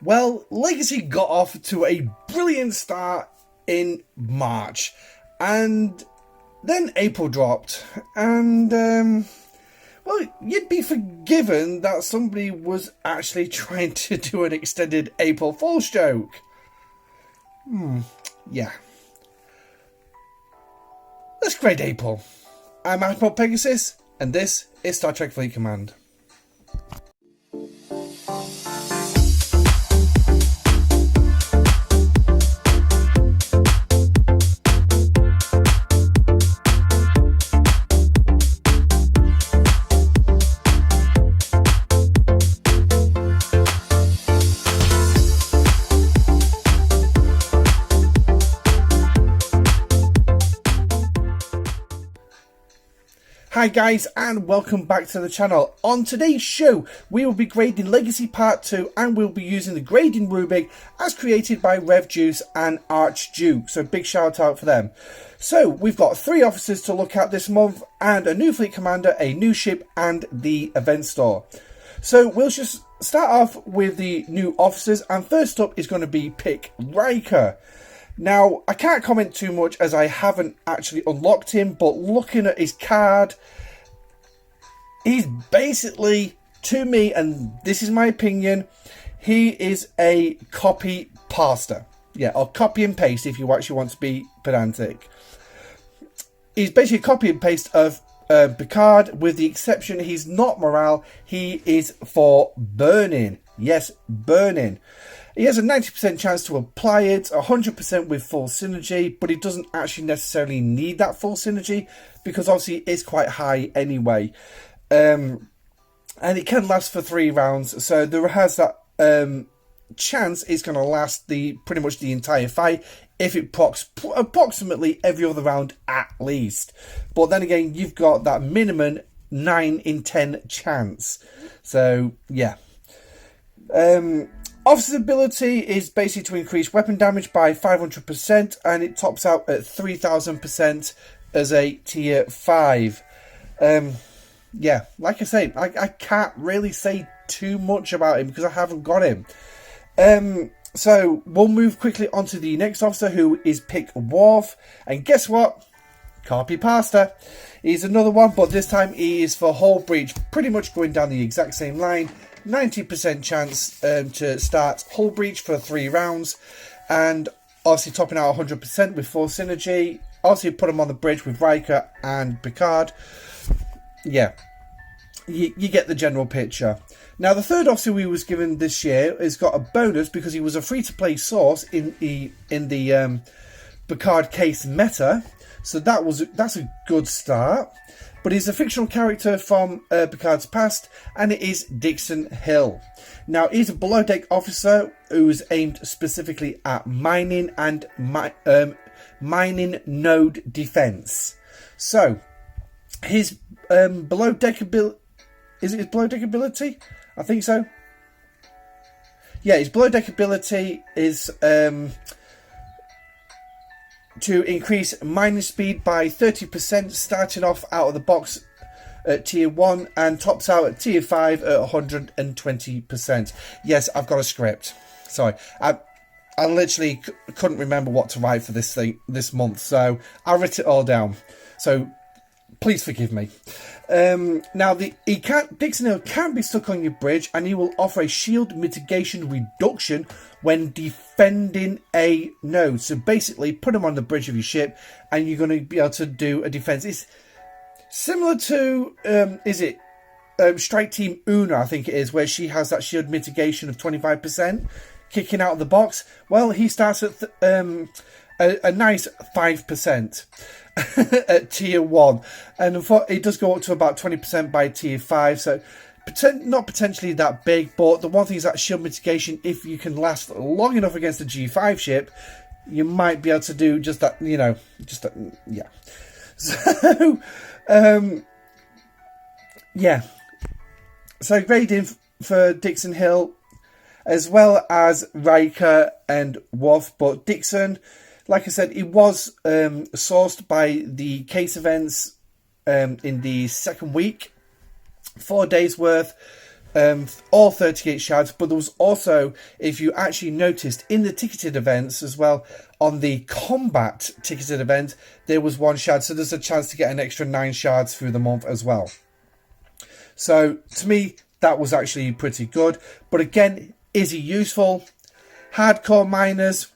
Well, Legacy got off to a brilliant start in March, and then April dropped, and well, you'd be forgiven that somebody was actually trying to do an extended April Fool's joke. Yeah. Let's grade April. I'm Admiral Pegasus, and this is Star Trek Fleet Command. Hi guys, and welcome back to the channel. On today's show, we will be grading Legacy Part 2, and we'll be using the grading rubric as created by RevJuice and Archduke. So big shout out for them. So we've got 3 officers to look at this month, and a new fleet commander, a new ship, and the event store. So we'll just start off with the new officers, and first up is going to be Pick Riker. Now, I can't comment too much as I haven't actually unlocked him, but looking at his card, he's basically, to me, and this is my opinion, he is a copy paster. Yeah, or copy and paste if you actually want to be pedantic. He's basically a copy and paste of Picard, with the exception he's not morale, he is for burning. Yes, burning. He has a 90% chance to apply it, 100% with full synergy, but he doesn't actually necessarily need that full synergy because obviously it's quite high anyway. And it can last for 3 rounds, so there has that chance it's going to last pretty much the entire fight if it procs approximately every other round at least. But then again, you've got that minimum 9 in 10 chance. So, yeah. Officer's ability is basically to increase weapon damage by 500%, and it tops out at 3000% as a tier 5. Yeah, like I say, I can't really say too much about him because I haven't got him. So we'll move quickly on to the next officer, who is Pick Worf, and guess what? Copy pasta. He's another one, but this time he is for hull breach, pretty much going down the exact same line. 90% chance to start hull breach for 3 rounds, and obviously topping out 100% with full synergy. Obviously put him on the bridge with Riker and Picard. Yeah, you get the general picture. Now the third officer we was given this year has got a bonus because he was a free-to-play source in the Picard case meta, so that's a good start. But he's a fictional character from Picard's past, and it is Dixon Hill. Now, he's a below-deck officer who's aimed specifically at mining and mining node defense. So, his below-deck ability... Is it his below-deck ability? I think so. Yeah, his below-deck ability is... to increase mining speed by 30%, starting off out of the box at tier 1 and tops out at tier 5 at 120%. Yes, I've got a script. Sorry, I literally couldn't remember what to write for this month, so I wrote it all down. So please forgive me. Now, Dixon Hill can be stuck on your bridge, and he will offer a shield mitigation reduction when defending a node. So basically, put him on the bridge of your ship, and you're going to be able to do a defense. It's similar to, Strike Team Una, I think it is, where she has that shield mitigation of 25% kicking out of the box. Well, he starts at a nice 5%. At tier 1, and it does go up to about 20% by tier 5, so not potentially that big, but the one thing is that shield mitigation, if you can last long enough against a G5 ship, you might be able to do just that, yeah. So, yeah. So grading for Dixon Hill, as well as Riker and Worf, but Dixon, like I said, it was sourced by the case events in the second week. 4 days worth. all 38 shards, but there was also, if you actually noticed, in the ticketed events as well, on the combat ticketed event, there was 1 shard, so there's a chance to get an extra 9 shards through the month as well. So, to me, that was actually pretty good. But again, is he useful? Hardcore miners,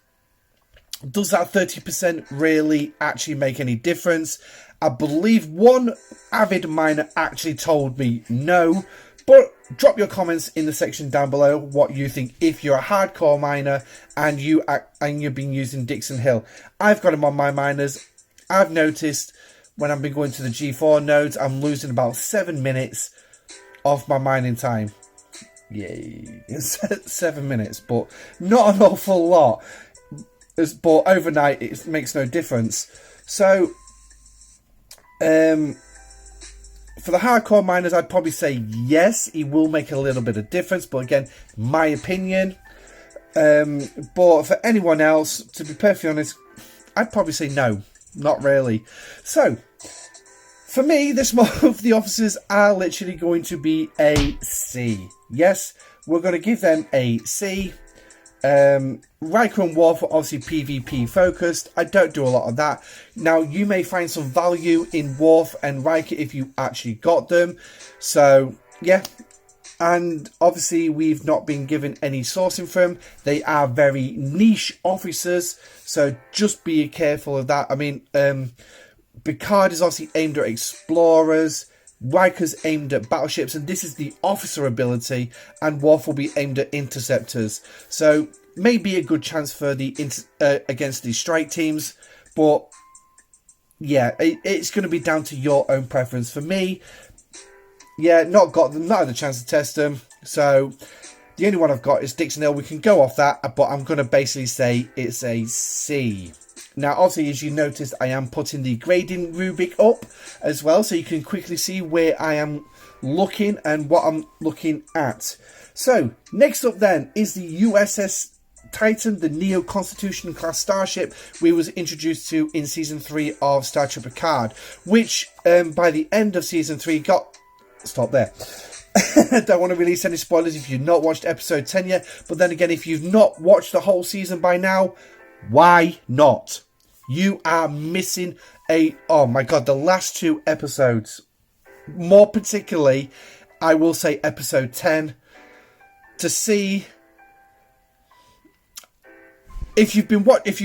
does that 30% really actually make any difference? I believe one avid miner actually told me no, but drop your comments in the section down below what you think if you're a hardcore miner and you've been using Dixon Hill. I've got him on my miners. I've noticed when I've been going to the G4 nodes, I'm losing about 7 minutes of my mining time. Yay. 7 minutes, but not an awful lot. But overnight, it makes no difference. So, for the hardcore miners, I'd probably say yes, he will make a little bit of difference. But again, my opinion. But for anyone else, to be perfectly honest, I'd probably say no, not really. So, for me, this month, the officers are literally going to be a C. Yes, we're going to give them a C. Riker and Worf are obviously PvP focused. I don't do a lot of that. Now, you may find some value in Worf and Riker if you actually got them. So, yeah. And obviously, we've not been given any sourcing for them. They are very niche officers. So, just be careful of that. I mean, Picard is obviously aimed at explorers. Riker's aimed at battleships, and this is the officer ability, and Worf will be aimed at interceptors. So maybe a good chance for the against the strike teams, but yeah, it's going to be down to your own preference. For me, yeah, not had the chance to test them, so the only one I've got is Dixon Hill. We can go off that, but I'm going to basically say it's a C. Now, obviously, as you noticed, I am putting the grading rubric up as well, so you can quickly see where I am looking and what I'm looking at. So, next up then is the USS Titan, the Neo-Constitution class starship we was introduced to in Season 3 of Star Trek Picard, which by the end of Season 3 got... Stop there. Don't want to release any spoilers if you've not watched episode 10 yet, but then again, if you've not watched the whole season by now, why not? You are missing oh my god, the last 2 episodes. More particularly, I will say episode 10. To see... If you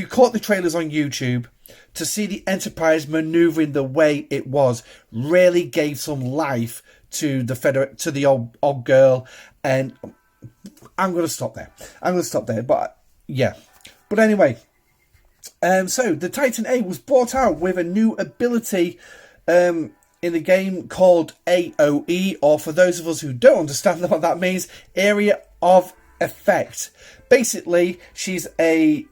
caught the trailers on YouTube, to see the Enterprise manoeuvring the way it was, really gave some life to the old girl, and I'm going to stop there. But yeah. But anyway... so, the Titan A was brought out with a new ability in the game called AOE, or for those of us who don't understand what that means, Area of Effect. Basically, she's a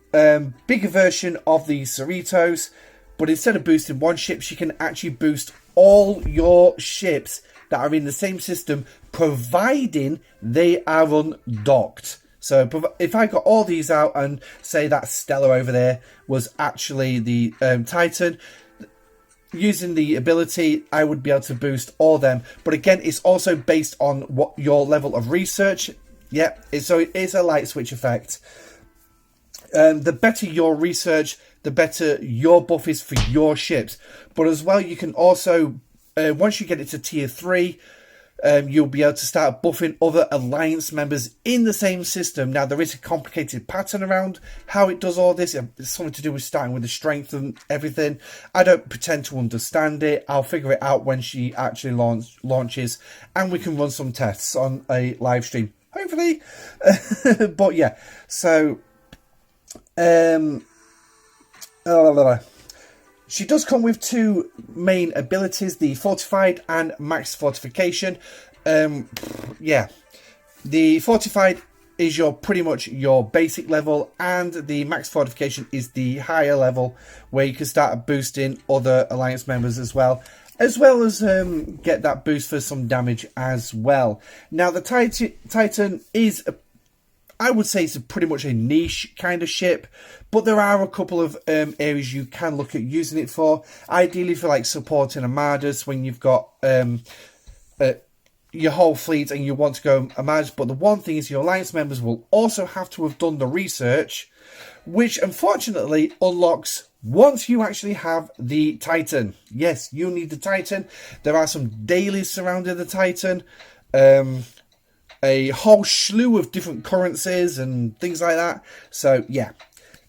bigger version of the Cerritos, but instead of boosting one ship, she can actually boost all your ships that are in the same system, providing they are undocked. So if I got all these out and say that Stella over there was actually the Titan, using the ability, I would be able to boost all them. But again, it's also based on what your level of research. Yeah, so it is a light switch effect. The better your research, the better your buff is for your ships. But as well, you can also, once you get it to tier 3, you'll be able to start buffing other alliance members in the same system. Now, there is a complicated pattern around how it does all this. It's something to do with starting with the strength and everything. I don't pretend to understand it. I'll figure it out when she actually launches, and we can run some tests on a live stream, hopefully. But yeah, so she does come with 2 main abilities, the Fortified and Max Fortification. Yeah, the Fortified is pretty much your basic level, and the Max Fortification is the higher level, where you can start boosting other Alliance members as well as get that boost for some damage as well. Now, the Titan is I would say it's pretty much a niche kind of ship, but there are a couple of areas you can look at using it for. Ideally for like supporting armadas when you've got your whole fleet and you want to go a match. But the one thing is your alliance members will also have to have done the research, which unfortunately unlocks once you actually have the Titan. Yes, you need the Titan. There are some dailies surrounding the Titan. A whole slew of different currencies and things like that. So, yeah.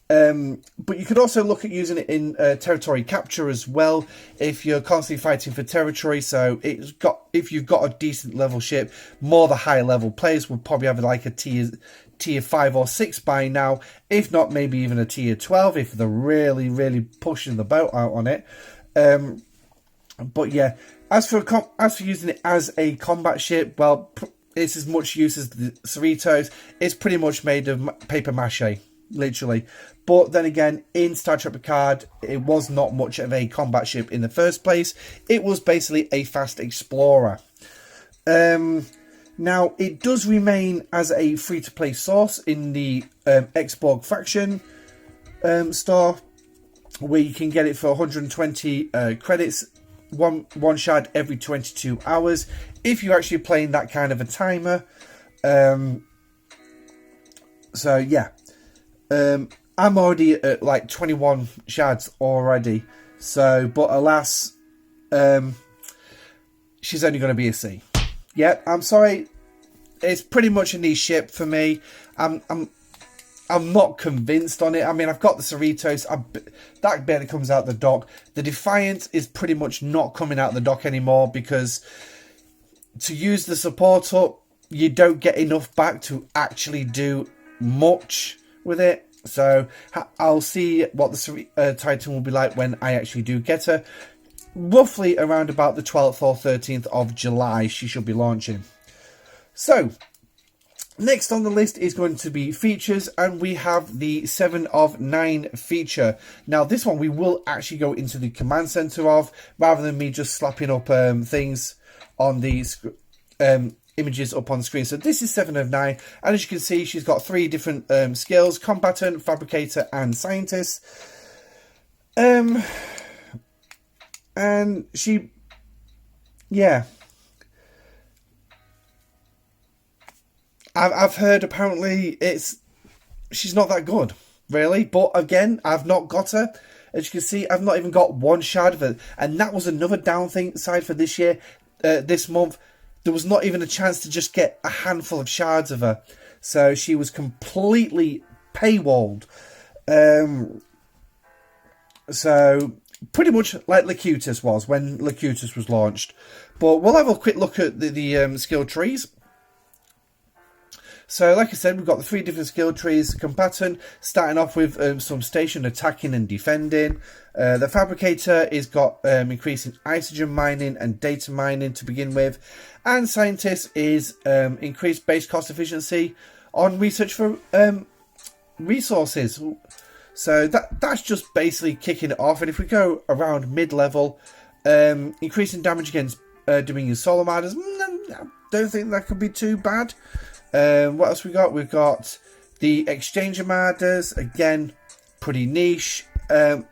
But you could also look at using it in territory capture as well if you're constantly fighting for territory. So if you've got a decent level ship, more the higher level players would probably have like a tier 5 or 6 by now, if not maybe even a tier 12 if they're really pushing the boat out on it. But yeah, as for using it as a combat ship, well, it's as much use as the Cerritos. It's pretty much made of paper mache, literally. But then again, in Star Trek Picard, it was not much of a combat ship in the first place. It was basically a fast explorer. Now, it does remain as a free-to-play source in the Xborg faction store, where you can get it for 120 credits, one shard every 22 hours, if you're actually playing that kind of a timer. So, yeah. I'm already at like 21 shards already. So, but alas, she's only going to be a C. Yeah, I'm sorry. It's pretty much a niche ship for me. I'm not convinced on it. I mean, I've got the Cerritos. That barely comes out the dock. The Defiant is pretty much not coming out the dock anymore because to use the support up, you don't get enough back to actually do much with it. So I'll see what the Titan will be like when I actually do get her. Roughly around about the 12th or 13th of July, she should be launching. So, next on the list is going to be features, and we have the 7 of 9 feature. Now, this one we will actually go into the command center of, rather than me just slapping up things on these images up on screen. So this is 7 of 9, and as you can see, she's got 3 different skills: combatant, fabricator, and scientist. And she, yeah, I've heard apparently she's not that good, really. But again, I've not got her. As you can see, I've not even got 1 shard of her, and that was another downside for this year, this month. There was not even a chance to just get a handful of shards of her. So she was completely paywalled. So pretty much like Locutus was when Locutus was launched. But we'll have a quick look at the skill trees. So like I said, we've got the 3 different skill trees. Combatant, starting off with some station attacking and defending. The Fabricator is got increasing oxygen mining and data mining to begin with. And Scientist is increased base cost efficiency on research for resources. So that's just basically kicking it off. And if we go around mid-level, increasing damage against Dominion Solar Marders, I don't think that could be too bad. What else we got? We've got the Exchanger Marders, again, pretty niche. So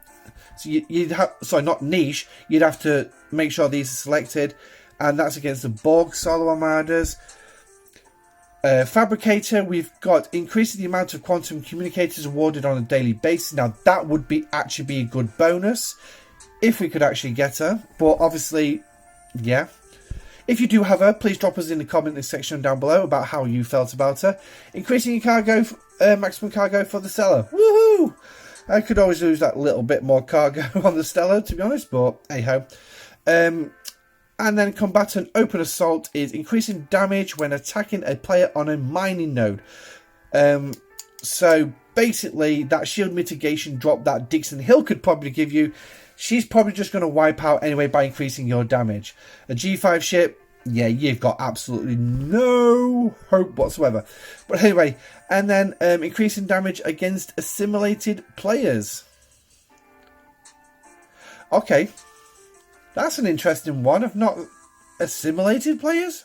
you'd have, sorry, not niche, you'd have to make sure these are selected, and that's against the Borg Solar Marders. Fabricator, we've got increasing the amount of quantum communicators awarded on a daily basis. Now, that would actually be a good bonus if we could actually get her, but obviously, yeah. If you do have her, please drop us in the comment section down below about how you felt about her. Increasing your cargo, maximum cargo for the Stellar. Woohoo! I could always use that little bit more cargo on the Stellar, to be honest, but hey-ho. And then Combatant Open Assault is increasing damage when attacking a player on a mining node. So basically, that shield mitigation drop that Dixon Hill could probably give you, she's probably just going to wipe out anyway by increasing your damage. A G5 ship, yeah, you've got absolutely no hope whatsoever. But anyway, and then increasing damage against assimilated players. Okay, that's an interesting one. I've not assimilated players.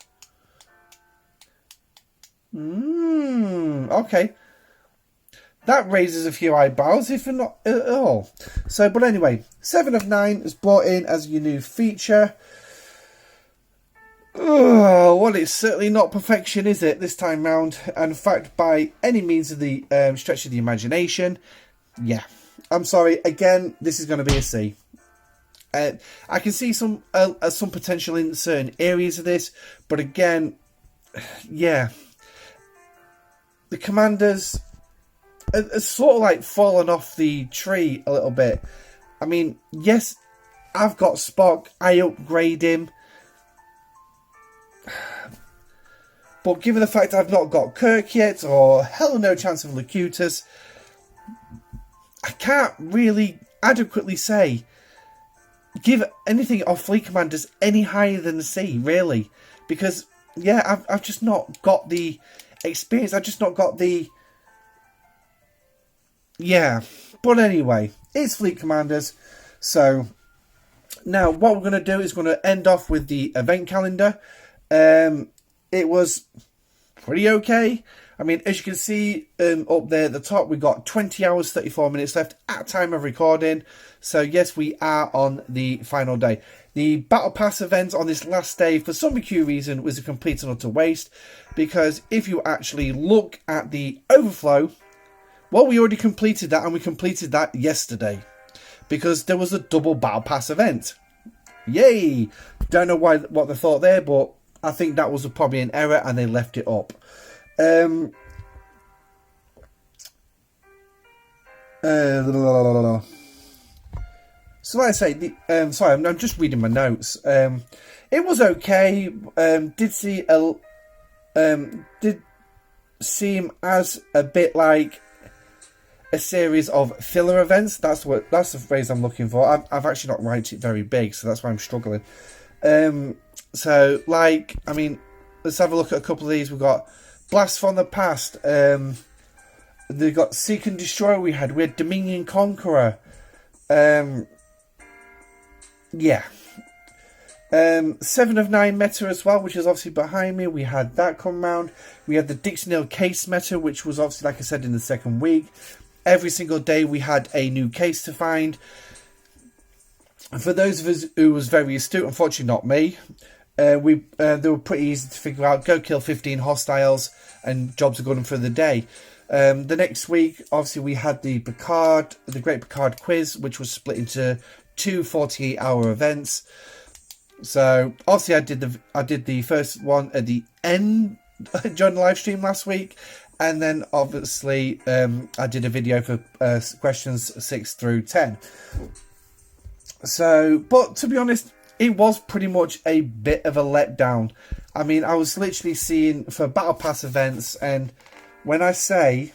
Okay. That raises a few eyebrows, if not at all. So, but anyway, 7 of 9 is brought in as your new feature. Oh, well, it's certainly not perfection, is it, this time round? And in fact, by any means of the stretch of the imagination, yeah. I'm sorry, again, this is going to be a C. I can see some potential in certain areas of this, but again, yeah. The commanders are sort of like fallen off the tree a little bit. I mean, yes, I've got Spock, I upgrade him. But given the fact I've not got Kirk yet, or hell no chance of Locutus, I can't really adequately say, give anything of Fleet Commanders any higher than the C, really. Because, yeah, I've just not got the experience, I've just not got the... Yeah, but anyway, it's Fleet Commanders, so... Now, what we're going to do is going to end off with the event calendar. It was pretty okay. I mean, as you can see up there at the top, we've got 20 hours, 34 minutes left at time of recording. So, yes, we are on the final day. The Battle Pass event on this last day, for some peculiar reason, was a complete and utter waste. Because if you actually look at the overflow, well, we already completed that, and we completed that yesterday. Because there was a double Battle Pass event. Yay! Don't know what they thought there, but I think that was probably an error and they left it up. So like I say, sorry, I'm just reading my notes. It was okay. Did seem as a bit like a series of filler events. That's the phrase I'm looking for. I've actually not written it very big, so that's why I'm struggling. So, like, I mean, let's have a look at a couple of these. We've got Blast from the Past. They've got Seek and Destroy. We had Dominion Conqueror. Yeah. 7 of 9 meta as well, which is obviously behind me. We had that come round. We had the Dixon Hill case meta, which was obviously, like I said, in the second week. Every single day we had a new case to find. And for those of us who was very astute, unfortunately not me, they were pretty easy to figure out. Go kill 15 hostiles and jobs are good for the day. The next week, obviously, we had the Great Picard quiz, which was split into 2 48-hour events. So obviously, I did the first one at the end during the live stream last week, and then obviously I did a video for questions 6 through 10. So, but to be honest, it was pretty much a bit of a letdown. I mean, I was literally seeing for Battle Pass events, and when I say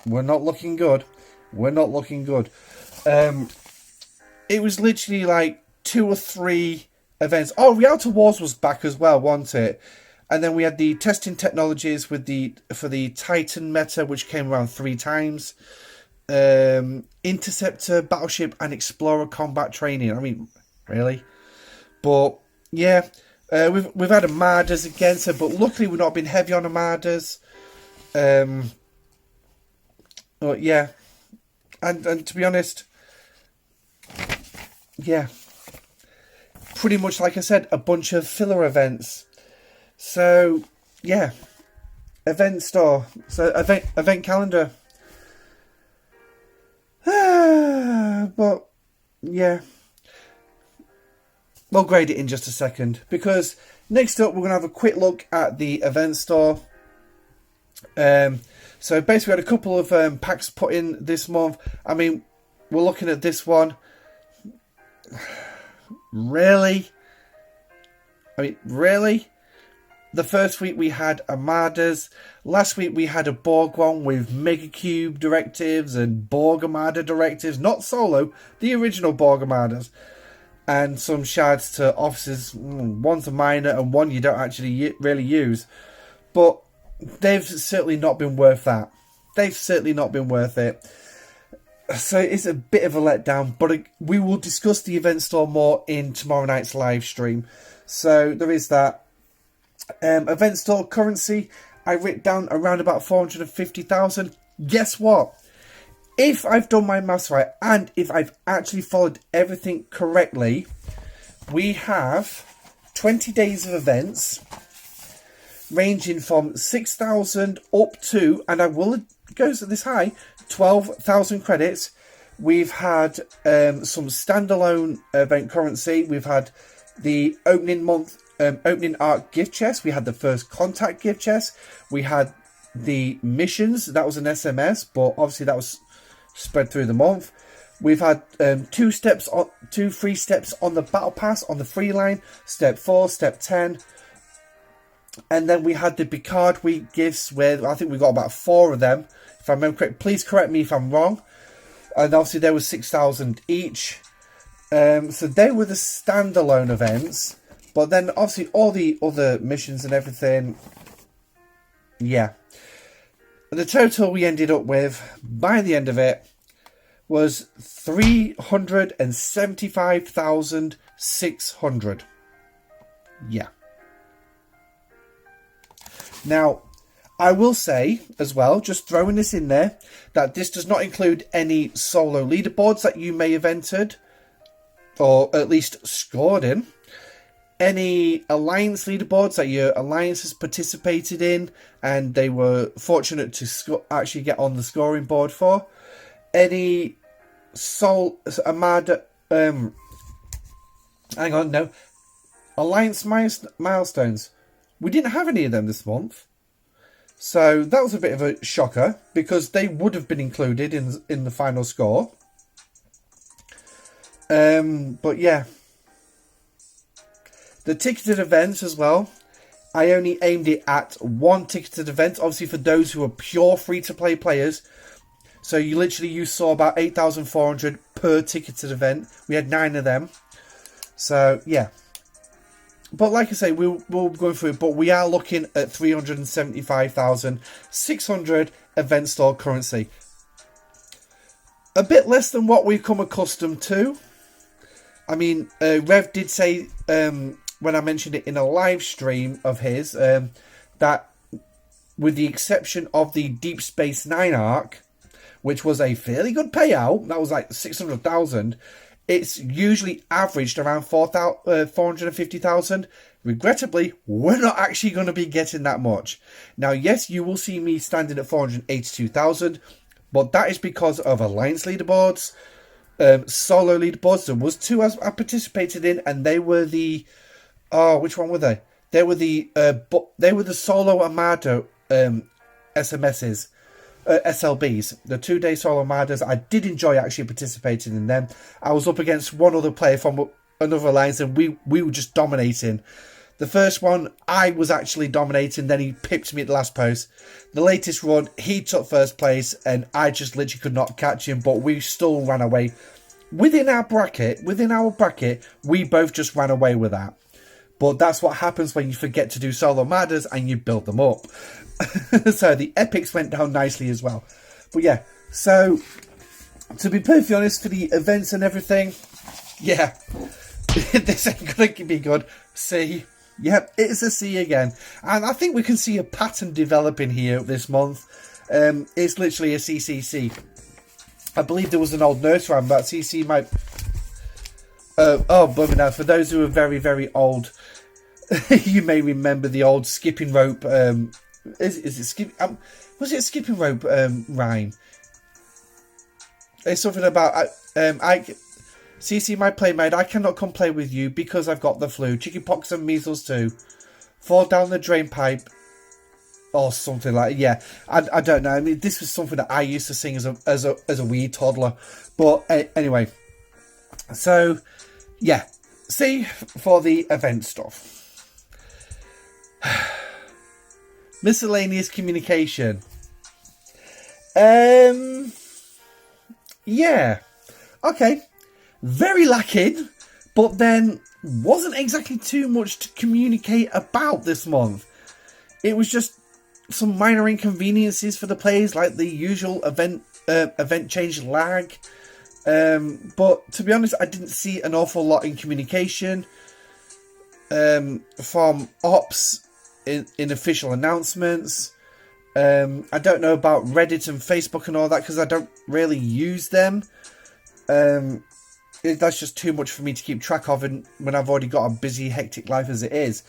we're not looking good, we're not looking good. It was literally like 2 or 3 events. Oh, Reality Wars was back as well, wasn't it? And then we had the testing technologies for the Titan meta, which came around 3 times. Interceptor, Battleship, and Explorer combat training. I mean, really? But yeah, we've had Armadas again, but luckily we've not been heavy on Armadas. But yeah, and to be honest, yeah, pretty much like I said, a bunch of filler events. So yeah, event store, so event calendar. But yeah, we'll grade it in just a second, because next up we're going to have a quick look at the event store. So basically we had a couple of packs put in this month. I mean, we're looking at this one. Really? I mean, really? The first week we had Armadas. Last week we had a Borg one with Megacube directives and Borg Armada directives. Not solo, the original Borg Armadas. And some shards to officers. One's a minor and one you don't actually really use. But they've certainly not been worth that. They've certainly not been worth it. So it's a bit of a letdown. But we will discuss the event store more in tomorrow night's live stream. So there is that. Event store currency, I wrote down around about 450,000. Guess what? If I've done my maths right, and if I've actually followed everything correctly, we have 20 days of events, ranging from 6,000 up to, and I will go to this high, 12,000 credits. We've had some standalone event currency. We've had the opening arc gift chest. We had the first contact gift chest. We had the missions. That was an SMS, but obviously that was spread through the month. We've had 2 free steps on the battle pass on the free line. Step 4, step 10. And then we had the Picard Week gifts, where I think we got about 4 of them. If I remember correct, please correct me if I'm wrong. And obviously there was 6,000 each. So they were the standalone events. But then obviously all the other missions and everything. Yeah. The total we ended up with by the end of it was 375,600. Yeah. Now, I will say as well, just throwing this in there, that this does not include any solo leaderboards that you may have entered, or at least scored in. Any alliance leaderboards that your alliance has participated in and they were fortunate to actually get on the scoring board for. Any alliance milestones. We didn't have any of them this month. So that was a bit of a shocker, because they would have been included in the final score. But yeah. The ticketed events as well. I only aimed it at one ticketed event. Obviously for those who are pure free-to-play players. So you saw about 8,400 per ticketed event. We had 9 of them. So yeah. But like I say, we'll go through it. But we are looking at 375,600 event store currency. A bit less than what we've come accustomed to. I mean, Rev did say, when I mentioned it in a live stream of his, that with the exception of the Deep Space Nine arc, which was a fairly good payout, that was like 600,000, it's usually averaged around 450,000. Regrettably, we're not actually going to be getting that much. Now, yes, you will see me standing at 482,000, but that is because of alliance leaderboards, solo leaderboards. There was 2 I participated in, and they were the which one were they? They were the solo Armada SMSs. SLBs, the 2-day solo Armadas. I did enjoy actually participating in them. I was up against one other player from another alliance, and we were just dominating. The first one, I was actually dominating, then he pipped me at the last post. The latest run, he took first place, and I just literally could not catch him, but we still ran away. Within our bracket, we both just ran away with that. But that's what happens when you forget to do solo Armadas and you build them up. So the epics went down nicely as well. But yeah, so to be perfectly honest, for the events and everything, yeah, this ain't going to be good. C. Yep, it's a C again. And I think we can see a pattern developing here this month. It's literally a CCC. I believe there was an old nurse rhyme about CC might... bummer now. For those who are very, very old, you may remember the old skipping rope... was it a skipping rope rhyme? It's something about CC my playmate, I cannot come play with you because I've got the flu, chickenpox and measles too. Fall down the drain pipe, or something like that. Yeah. I don't know. I mean, this was something that I used to sing as a wee toddler. But anyway, so yeah, C for the event stuff. Miscellaneous communication. Yeah. Okay. Very lacking, but then wasn't exactly too much to communicate about this month. It was just some minor inconveniences for the players, like the usual event change lag. But to be honest, I didn't see an awful lot in communication from ops in official announcements. I don't know about Reddit and Facebook and all that because I don't really use them. that's just too much for me to keep track of, and when I've already got a busy, hectic life as it is.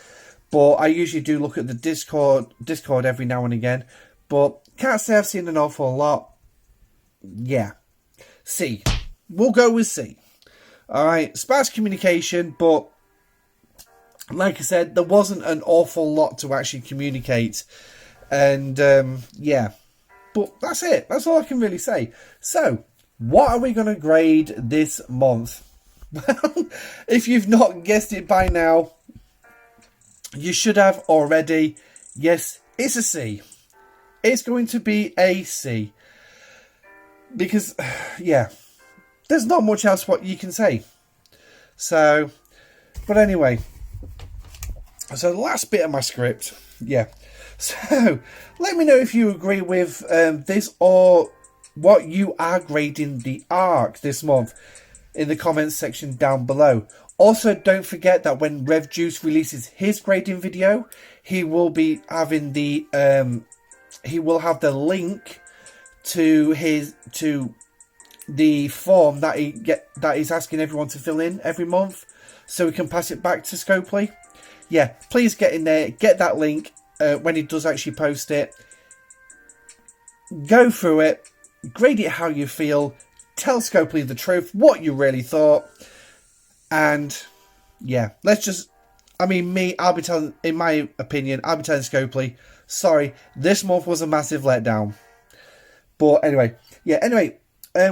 But I usually do look at the Discord every now and again. But can't say I've seen an awful lot. Yeah. C. We'll go with C. Alright, sparse communication, but like I said, there wasn't an awful lot to actually communicate. And, yeah. But that's it. That's all I can really say. So, what are we going to grade this month? Well, if you've not guessed it by now, you should have already. Yes, it's a C. It's going to be a C. Because, yeah, there's not much else what you can say. So, but anyway. So, the last bit of my script. Yeah. So, let me know if you agree with this or what you are grading the arc this month in the comments section down below. Also, don't forget that when Rev Juice releases his grading video, he will be having the he will have the link to the form that he's asking everyone to fill in every month, so we can pass it back to Scopely. Yeah, please get in there, get that link when he does actually post it. Go through it, grade it how you feel, tell Scopely the truth, what you really thought, and yeah, let's just. I mean, I'll be telling, in my opinion, I'll be telling Scopely, sorry, this month was a massive letdown. But anyway, yeah,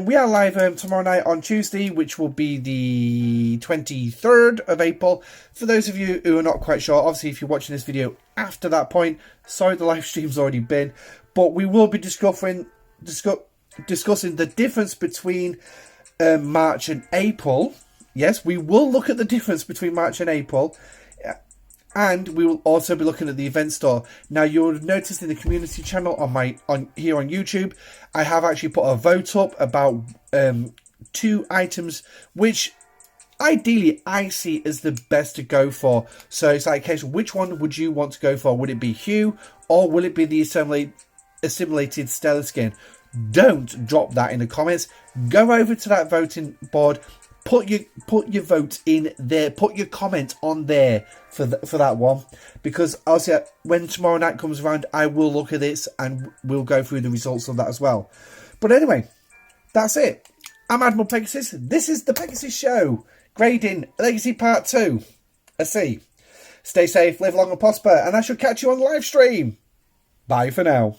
we are live tomorrow night on Tuesday, which will be the 23rd of April. For those of you who are not quite sure, obviously, if you're watching this video after that point, sorry, the live stream's already been. But we will be discussing the difference between March and April. Yes, we will look at the difference between March and April. And we will also be looking at the event store. Now, you'll have noticed in the community channel here on YouTube, I have actually put a vote up about 2 items which ideally I see as the best to go for. So it's like, okay, so which one would you want to go for? Would it be Hue or will it be the assimilated Stellar skin? Don't drop that in the comments. Go over to that voting board. Put your vote in there. Put your comment on there for that one, because obviously when tomorrow night comes around, I will look at this and we'll go through the results of that as well. But anyway, that's it. I'm Admiral Pegasus. This is the Pegasus Show. Grading Legacy Part 2. A C. Stay safe, live long and prosper, and I shall catch you on the live stream. Bye for now.